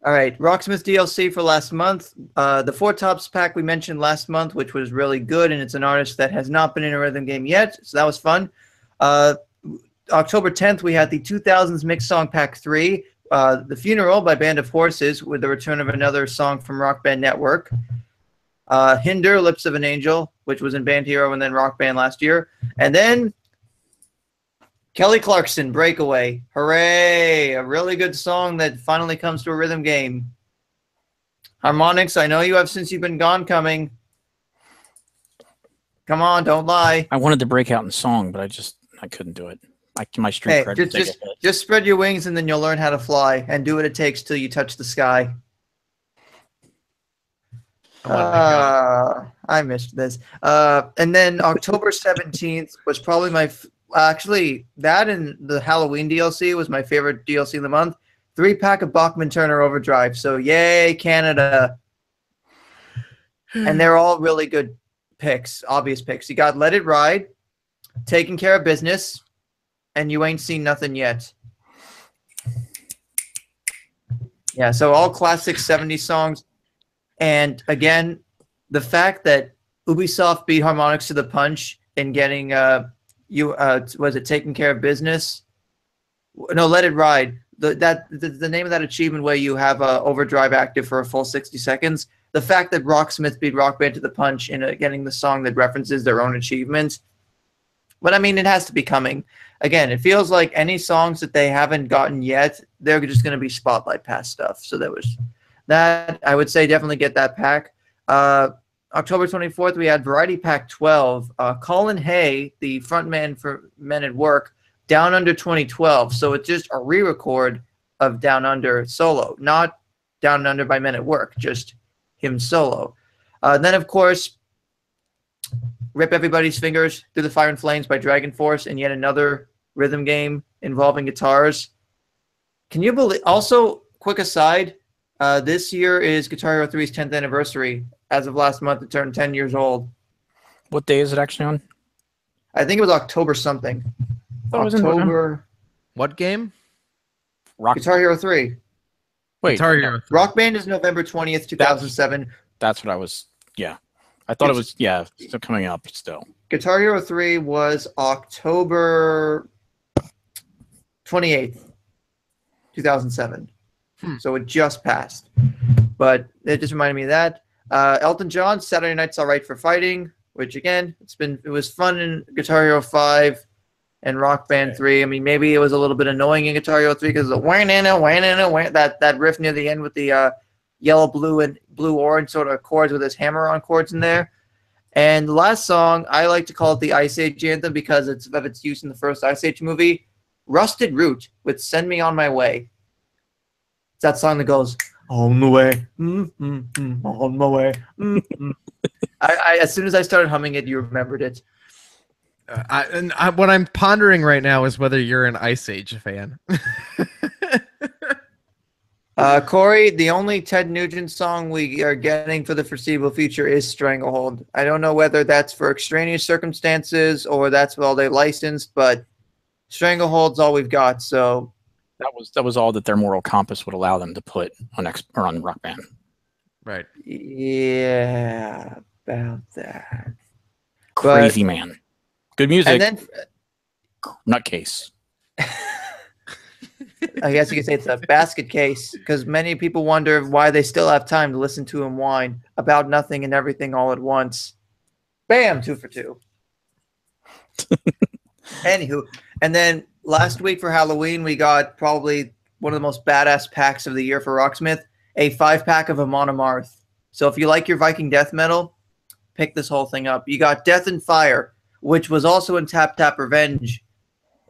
All right, Rocksmith DLC for last month. The Four Tops pack we mentioned last month, which was really good, and it's an artist that has not been in a rhythm game yet, so that was fun. October 10th, we had the 2000s Mix Song Pack 3, The Funeral by Band of Horses, with the return of another song from Rock Band Network. Hinder, Lips of an Angel, which was in Band Hero and then Rock Band last year. And then Kelly Clarkson, Breakaway. Hooray! A really good song that finally comes to a rhythm game. Harmonix, I know you have Since You've Been Gone coming. Come on, don't lie. I wanted to break out in song, but I couldn't do it. My street cred just spread your wings and then you'll learn how to fly and do what it takes till you touch the sky. I missed this. And then October 17th was probably actually, that and the Halloween DLC was my favorite DLC of the month. 3-pack of Bachman Turner Overdrive. So yay, Canada. And they're all really good picks, obvious picks. You got Let It Ride, Taking Care of Business, and You Ain't Seen Nothing Yet. Yeah, so all classic 70s songs. And again, the fact that Ubisoft beat Harmonix to the punch in getting was it Taking Care of Business? No, Let It Ride. The name of that achievement where you have Overdrive active for a full 60 seconds. The fact that Rocksmith beat Rock Band to the punch in getting the song that references their own achievements. But I mean, it has to be coming. Again, it feels like any songs that they haven't gotten yet, they're just going to be Spotlight Pass stuff. So there was that. I would say definitely get that pack. October 24th, we had Variety Pack 12. Colin Hay, the frontman for Men at Work, Down Under 2012. So it's just a re-record of Down Under solo, not Down Under by Men at Work, just him solo. Then, of course, Rip Everybody's Fingers Through the Fire and Flames by Dragon Force, and yet another rhythm game involving guitars. Can you believe? Also, quick aside, this year is Guitar Hero 3's 10th anniversary. As of last month, it turned 10 years old. What day is it actually on? I think it was October something. October. What game? Guitar Hero 3. Wait, Guitar Hero 3. Rock Band is November 20th, 2007. That's what I was. Yeah, I thought it was. Yeah, still coming up still. Guitar Hero 3 was October 28th, 2007. So it just passed. But it just reminded me of that. Elton John, Saturday Night's All Right for Fighting, which again, it was fun in Guitar Hero 5 and Rock Band 3. I mean, maybe it was a little bit annoying in Guitar Hero 3 because the that riff near the end with the yellow, blue, and blue-orange sort of chords with his hammer-on chords in there. And the last song, I like to call it the Ice Age Anthem because of its use in the first Ice Age movie, Rusted Root with Send Me On My Way. It's that song that goes, on the way, on my way. As soon as I started humming it, you remembered it. What I'm pondering right now is whether you're an Ice Age fan. Corey, the only Ted Nugent song we are getting for the foreseeable future is Stranglehold. I don't know whether that's for extraneous circumstances or that's all they licensed, but Stranglehold's all we've got. So that was all that their moral compass would allow them to put on on Rock Band. Right. Yeah, about that. Crazy man. Good music. And then nutcase. I guess you could say it's a basket case because many people wonder why they still have time to listen to him whine about nothing and everything all at once. Bam, 2 for 2. Anywho, and then last week for Halloween, we got probably one of the most badass packs of the year for Rocksmith, a 5-pack of Amon Amarth. So if you like your Viking death metal, pick this whole thing up. You got Death and Fire, which was also in Tap Tap Revenge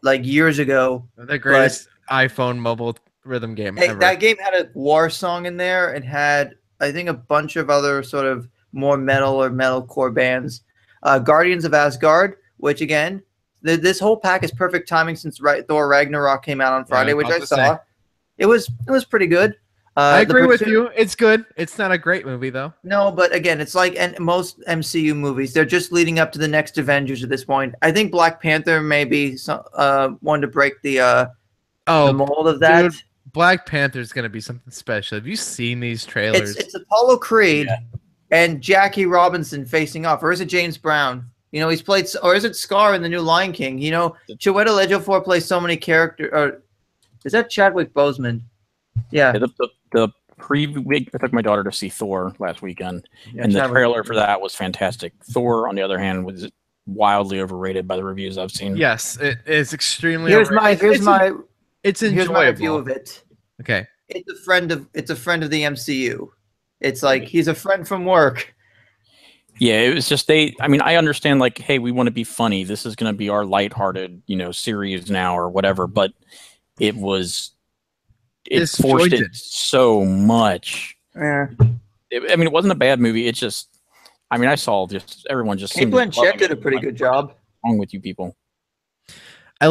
like years ago. The greatest iPhone mobile rhythm game ever. That game had a war song in there. It had, I think, a bunch of other sort of more metal or metalcore bands. Guardians of Asgard, which again, this whole pack is perfect timing since Thor Ragnarok came out on Friday, which I saw. It was pretty good. I agree with you. It's good. It's not a great movie though. No, but again, it's like most MCU movies. They're just leading up to the next Avengers at this point. I think Black Panther may be one to break the mold of that. Dude, Black Panther is going to be something special. Have you seen these trailers? It's Apollo Creed and Jackie Robinson facing off, or is it James Brown? You know, he's played, or is it Scar in the new Lion King? You know, Chiwetel Ejiofor plays so many characters. Or is that Chadwick Boseman? Yeah. The I took my daughter to see Thor last weekend, and the trailer for that was fantastic. Thor, on the other hand, was wildly overrated by the reviews I've seen. Yes, it is extremely. Here's my It's enjoyable. Here's my review of it. Okay. It's a friend of the MCU. It's like he's a friend from work. Yeah, it was just I mean, I understand like, hey, we want to be funny. This is going to be our lighthearted, series now or whatever. But it forced it so much. Yeah. I mean, it wasn't a bad movie. It just, I mean, I saw just everyone just. Kate Blanchett did a pretty good job. What's wrong with you people? I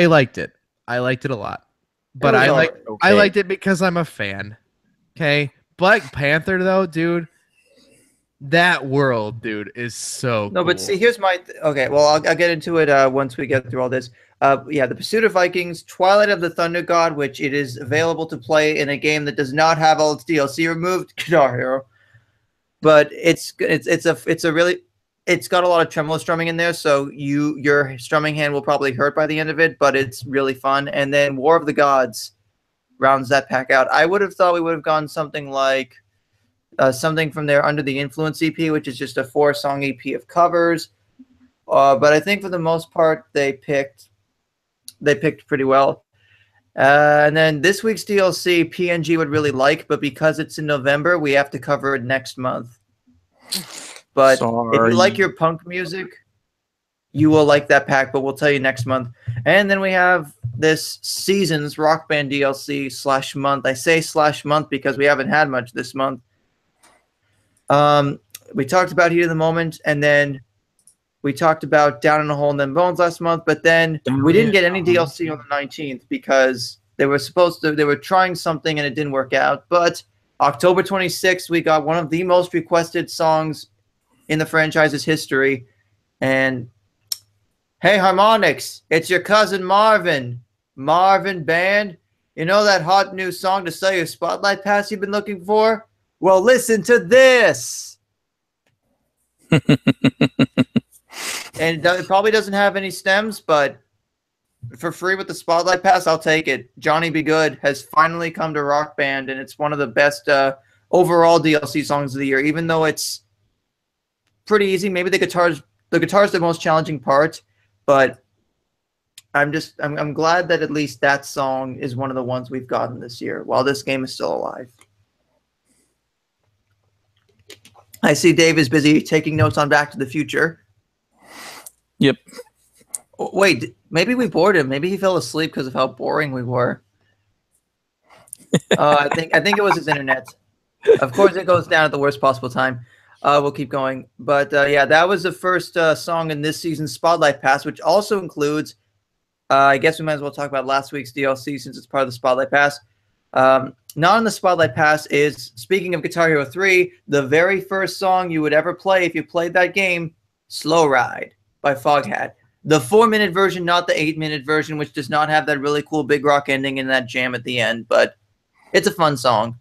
liked it. I liked it a lot, but I liked it because I'm a fan. Okay, Black Panther though, dude. That world, dude, is so no. Cool. But see, here's my okay. Well, I'll get into it once we get through all this. Yeah, The Pursuit of Vikings, Twilight of the Thunder God, which it is available to play in a game that does not have all its DLC removed. Guitar Hero, but it's got a lot of tremolo strumming in there, so your strumming hand will probably hurt by the end of it, but it's really fun. And then War of the Gods rounds that pack out. I would have thought we would have gone something like something from their Under the Influence EP, which is just a 4-song EP of covers. But I think for the most part, they picked pretty well. And then this week's DLC, PNG would really like, but because it's in November, we have to cover it next month. But if you like your punk music, you will like that pack, but we'll tell you next month. And then we have this season's Rock Band DLC /month. I say /month because we haven't had much this month. We talked about Heat of the Moment, and then we talked about Down in a Hole and Then Bones last month, but then we didn't get any DLC on the 19th because they were trying something and it didn't work out. But October 26th, we got one of the most requested songs in the franchise's history. And hey, Harmonix, it's your cousin Marvin. Marvin Band, you know that hot new song to sell your Spotlight Pass you've been looking for? Well, listen to this. And it probably doesn't have any stems, but for free with the Spotlight Pass, I'll take it. Johnny Be Good has finally come to Rock Band, and it's one of the best overall DLC songs of the year, even though it's pretty easy. Maybe the guitar's the most challenging part, but I'm glad that at least that song is one of the ones we've gotten this year while this game is still alive. I see Dave is busy taking notes on Back to the Future. Yep. Wait, maybe we bored him. Maybe he fell asleep because of how boring we were. I think it was his internet. Of course, it goes down at the worst possible time. We'll keep going. But yeah, that was the first song in this season's Spotlight Pass, which also includes, I guess we might as well talk about last week's DLC since it's part of the Spotlight Pass. Not on the Spotlight Pass is, speaking of Guitar Hero 3, the very first song you would ever play if you played that game, Slow Ride by Foghat. The 4-minute version, not the 8-minute version, which does not have that really cool big rock ending and that jam at the end, but it's a fun song.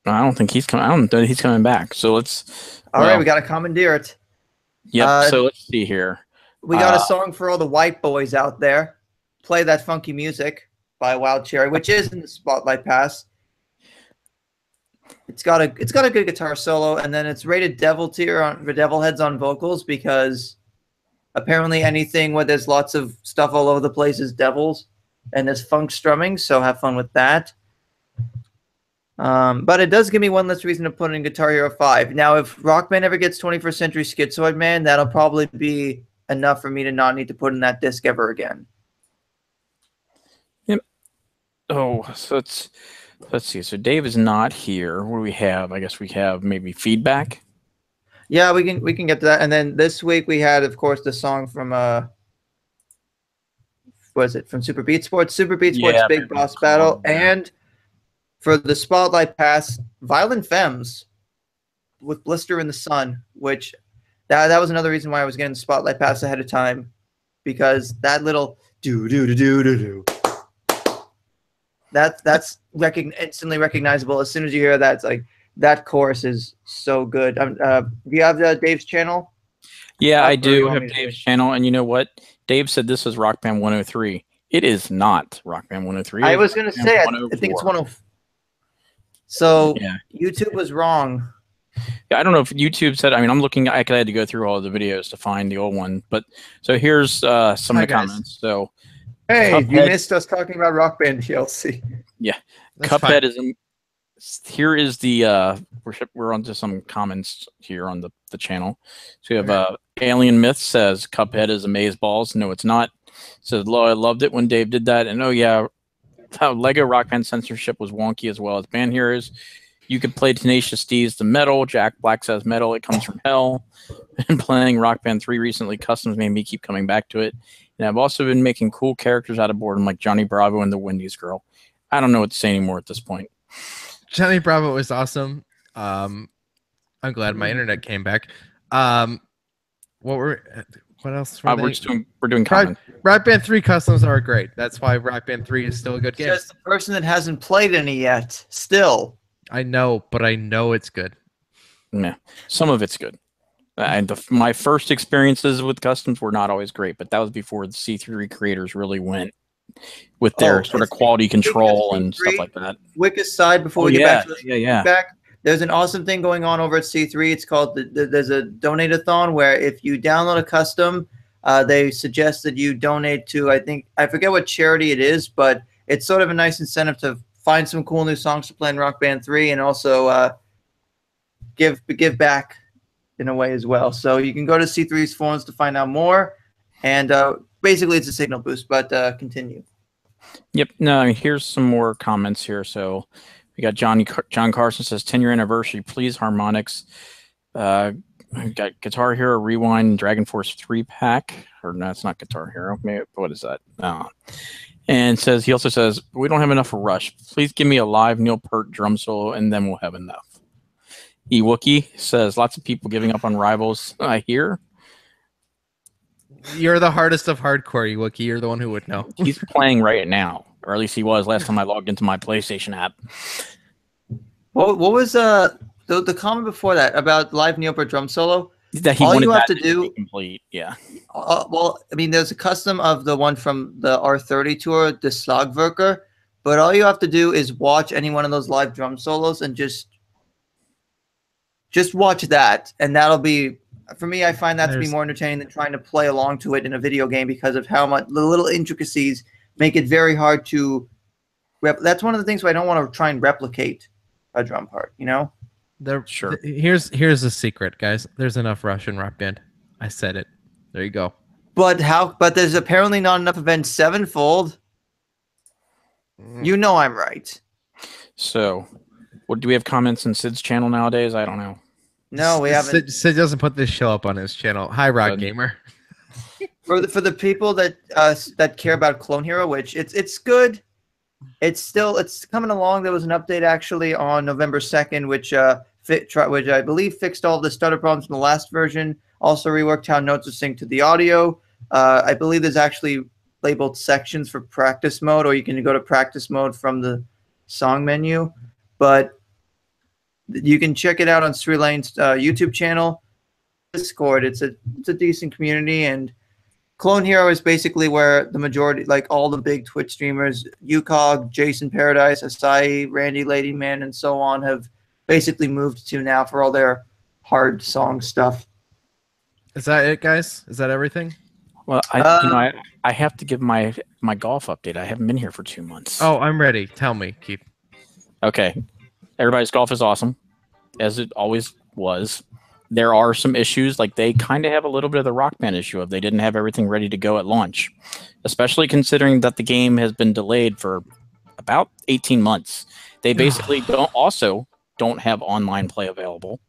I don't think he's coming. I don't think he's coming back. So let's. All right, we got to commandeer it. Yep. So let's see here. We got a song for all the white boys out there. Play That Funky Music by Wild Cherry, which is in the Spotlight Pass. It's got a good guitar solo, and then it's rated Devil tier on the Devil Heads on vocals because apparently anything where there's lots of stuff all over the place is devils, and there's funk strumming. So have fun with that. But it does give me one less reason to put in Guitar Hero 5. Now, if Rock Band ever gets 21st Century Schizoid Man, that'll probably be enough for me to not need to put in that disc ever again. Yep. Oh, so let's see. So Dave is not here. What do we have? I guess we have maybe feedback. Yeah, we can get to that. And then this week we had, of course, the song from was it from Super Beat Sports? Super Beat Sports Big Boss Battle, and for the Spotlight Pass, Violent Femmes with Blister in the Sun, which that was another reason why I was getting the Spotlight Pass ahead of time, because that little do do do do do do. That's instantly recognizable as soon as you hear that. It's like that chorus is so good. Do you have Dave's channel? Yeah, I do have Dave's channel, and you know what? Dave said this is Rock Band 103. It is not Rock Band 103. I was going to say, I think it's 104. So yeah. YouTube was wrong. Yeah, I don't know if YouTube said. I mean, I'm looking. I had to go through all the videos to find the old one. But so here's some of the comments. So hey, Cuphead, you missed us talking about Rock Band DLC. Yeah, that's Cuphead fine. Here is the we're onto some comments here on the channel. So we have Alien Myth says Cuphead is amazeballs. No, it's not. Says I loved it when Dave did that. And oh yeah, how Lego Rock Band censorship was wonky as well as Band Heroes. You could play Tenacious D's The Metal. Jack Black says Metal. It comes from hell. And playing Rock Band 3 recently, customs made me keep coming back to it. And I've also been making cool characters out of boredom like Johnny Bravo and the Wendy's Girl. I don't know what to say anymore at this point. Johnny Bravo was awesome. I'm glad my internet came back. What else? We're doing comments. Rock Band 3 customs are great. That's why Rock Band 3 is still a good game. Just the person that hasn't played any yet. Still. I know, but I know it's good. Yeah, some of it's good. My first experiences with customs were not always great, but that was before the C3 creators really went with their sort of quality control and stuff like that. Quick aside before we get back to the feedback. There's an awesome thing going on over at C3. It's called there's a donate-a-thon where if you download a custom, they suggest that you donate to, I forget what charity it is, but it's sort of a nice incentive to find some cool new songs to play in Rock Band 3 and also give back in a way as well. So you can go to C3's forums to find out more. And basically it's a signal boost, but continue. Yep. No, I mean, here's some more comments here. So we got John Carson says 10-year anniversary, please Harmonix. We got Guitar Hero Rewind, Dragon Force 3-pack. Or no, it's not Guitar Hero. Maybe, what is that? And he also says, we don't have enough for Rush. Please give me a live Neil Peart drum solo, and then we'll have enough. Wookie says, lots of people giving up on Rivals. I hear. You're the hardest of hardcore, Wookie. You're the one who would know. He's playing right now, or at least he was last time I logged into my PlayStation app. What was the comment before that about live Neil Peart drum solo? That he All wanted you have that to do, be complete. Yeah. well, I mean, there's a custom of the one from the R30 tour, the Slagwerker, but all you have to do is watch any one of those live drum solos and just watch that, and that'll be, for me, I find that to be more entertaining than trying to play along to it in a video game because of how much the little intricacies make it very hard to that's one of the things where I don't want to try and replicate a drum part, you know? Sure. Here's the secret, guys. There's enough Russian Rock Band. I said it. There you go. But there's apparently not enough Avenged Sevenfold. You know I'm right. So, what do we have comments on Sid's channel nowadays? I don't know. No, we haven't. Sid doesn't put this show up on his channel. Hi, Rock Gamer. For the people that care about Clone Hero, which it's good. It's coming along. There was an update actually on November 2nd, which I believe fixed all the stutter problems in the last version. Also reworked how notes are synced to the audio. I believe there's actually labeled sections for practice mode, or you can go to practice mode from the song menu. But you can check it out on Sri Lane's YouTube channel, Discord. It's a decent community, and Clone Hero is basically where the majority, like all the big Twitch streamers, UCOG, Jason Paradise, Asai, Randy Ladyman, and so on, have basically moved to now for all their hard song stuff. Is that it, guys? Is that everything? Well, I have to give my golf update. I haven't been here for 2 months. Oh, I'm ready. Tell me, Keith. Okay. Everybody's golf is awesome, as it always was. There are some issues, like they kind of have a little bit of the Rock Band issue of they didn't have everything ready to go at launch, especially considering that the game has been delayed for about 18 months. They basically don't have online play available.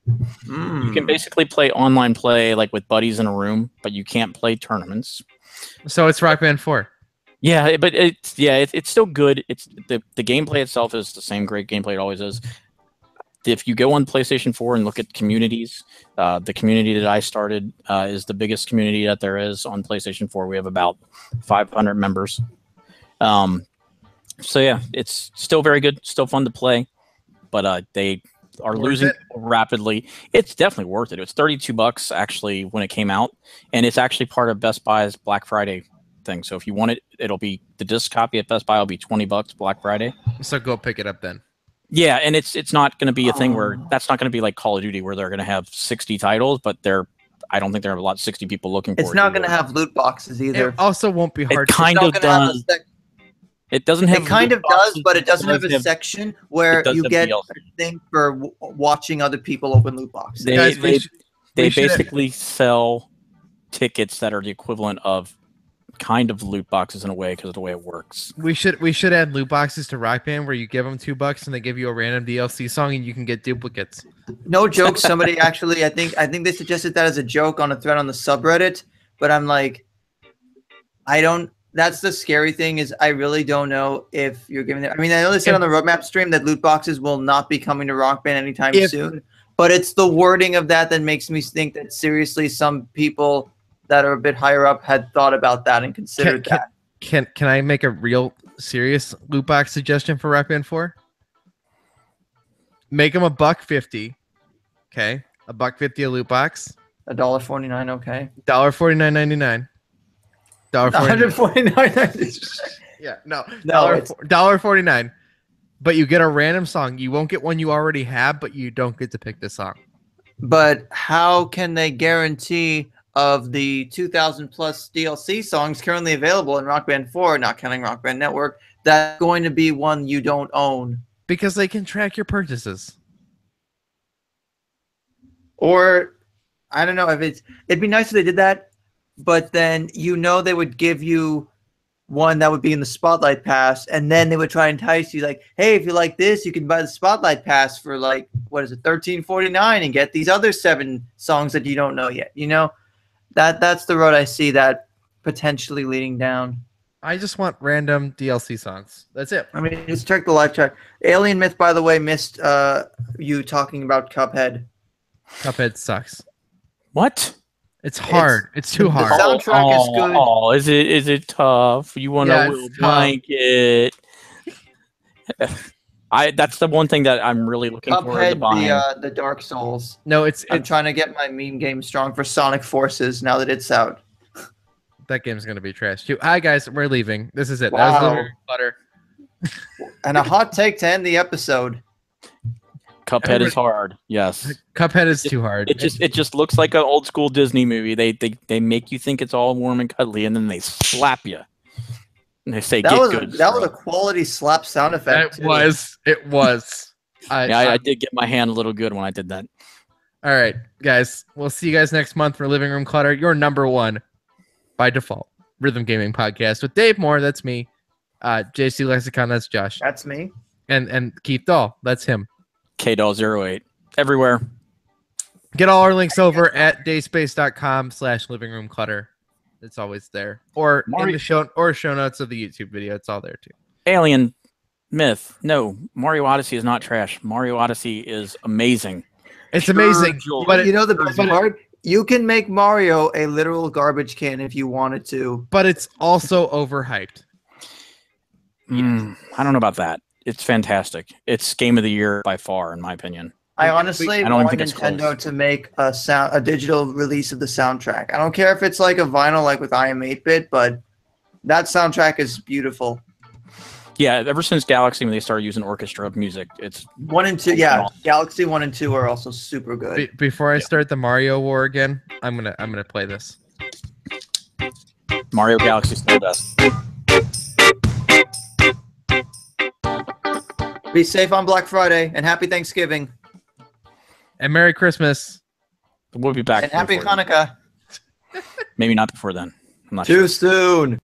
You can basically play online play like with buddies in a room, but you can't play tournaments. So it's Rock Band 4. Yeah, but it's still good. It's the gameplay itself is the same great gameplay it always is. If you go on PlayStation 4 and look at communities, the community that I started is the biggest community that there is on PlayStation 4. We have about 500 members. So yeah, it's still very good, still fun to play, but they are losing rapidly. It's definitely worth it. It was $32 actually when it came out, and it's actually part of Best Buy's Black Friday thing. So if you want it, it'll be the disc copy at Best Buy will be $20 Black Friday. So go pick it up then. Yeah, and it's not going to be a thing where that's not going to be like Call of Duty where they're going to have 60 titles, but I don't think there are a lot 60 people looking for it. It's not going to have loot boxes either. It also won't be hard. It kind of does. It doesn't have. It kind of does, but it doesn't have a section where you get a thing for watching other people open loot boxes. They basically sell tickets that are the equivalent of kind of loot boxes in a way because of the way it works. We should add loot boxes to Rock Band where you give them $2 and they give you a random DLC song and you can get duplicates. No joke. Somebody actually, I think they suggested that as a joke on a thread on the subreddit, but I'm like, that's the scary thing is I really don't know if you're giving it. I mean, I know they said on the roadmap stream that loot boxes will not be coming to Rock Band anytime soon, but it's the wording of that makes me think that seriously some people that are a bit higher up had thought about that and considered that. Can I make a real serious loot box suggestion for Rock Band 4? Make them $1.50. Okay, $1.50 a loot box. $1.49. Okay. $1.49.99. $149.99. Yeah, no, $1.49. But you get a random song. You won't get one you already have, but you don't get to pick the song. But how can they guarantee of the 2,000 plus DLC songs currently available in Rock Band 4, not counting Rock Band Network, that's going to be one you don't own? Because they can track your purchases. Or, I don't know, it'd be nice if they did that, but then they would give you one that would be in the Spotlight Pass, and then they would try and entice you like, hey, if you like this, you can buy the Spotlight Pass for like, what is it, $13.49 and get these other 7 songs that you don't know yet, you know? That's the road I see that potentially leading down. I just want random DLC songs. That's it. I mean, just check the live chat. Alien Myth, by the way, missed you talking about Cuphead. Cuphead sucks. What? It's hard. It's too hard. The soundtrack is good. Oh, is it tough? You want a little blanket? That's the one thing that I'm really looking forward to buying. The Dark Souls. No, I'm trying to get my meme game strong for Sonic Forces now that it's out. that game's gonna be trash too. Hi guys, we're leaving. This is it. Wow. That was Living Room Clutter. And a hot take to end the episode. Cuphead is hard. Yes. Cuphead is too hard. It just looks like an old school Disney movie. They make you think it's all warm and cuddly, and then they slap you. And they say, "Get good." That was a quality slap sound effect. It was. I did get my hand a little good when I did that. All right, guys. We'll see you guys next month for Living Room Clutter, your number one by default rhythm gaming podcast with Dave Moore. That's me. JC Lexicon. That's Josh. That's me. And Keith Dahl. That's him. KDahl08 everywhere. Get all our links over at dacespace.com/livingroomclutter. It's always there, or in the show notes of the YouTube video. It's all there too. Alien myth. No, Mario Odyssey is not trash. Mario Odyssey is amazing. It's amazing, but you know the best part? You can make Mario a literal garbage can if you wanted to. But it's also overhyped. I don't know about that. It's fantastic. It's game of the year by far, in my opinion. I honestly want think it's Nintendo to make a digital release of the soundtrack. I don't care if it's like a vinyl, like with IM 8-bit, but that soundtrack is beautiful. Yeah, ever since Galaxy, when they started using orchestra music, it's 1 and 2. Yeah, Galaxy 1 and 2 are also super good. Before I start the Mario War again, I'm gonna play this. Mario Galaxy Stardust. Be safe on Black Friday and happy Thanksgiving. And Merry Christmas. We'll be back. And happy Hanukkah. Maybe not before then. I'm not Too sure. soon.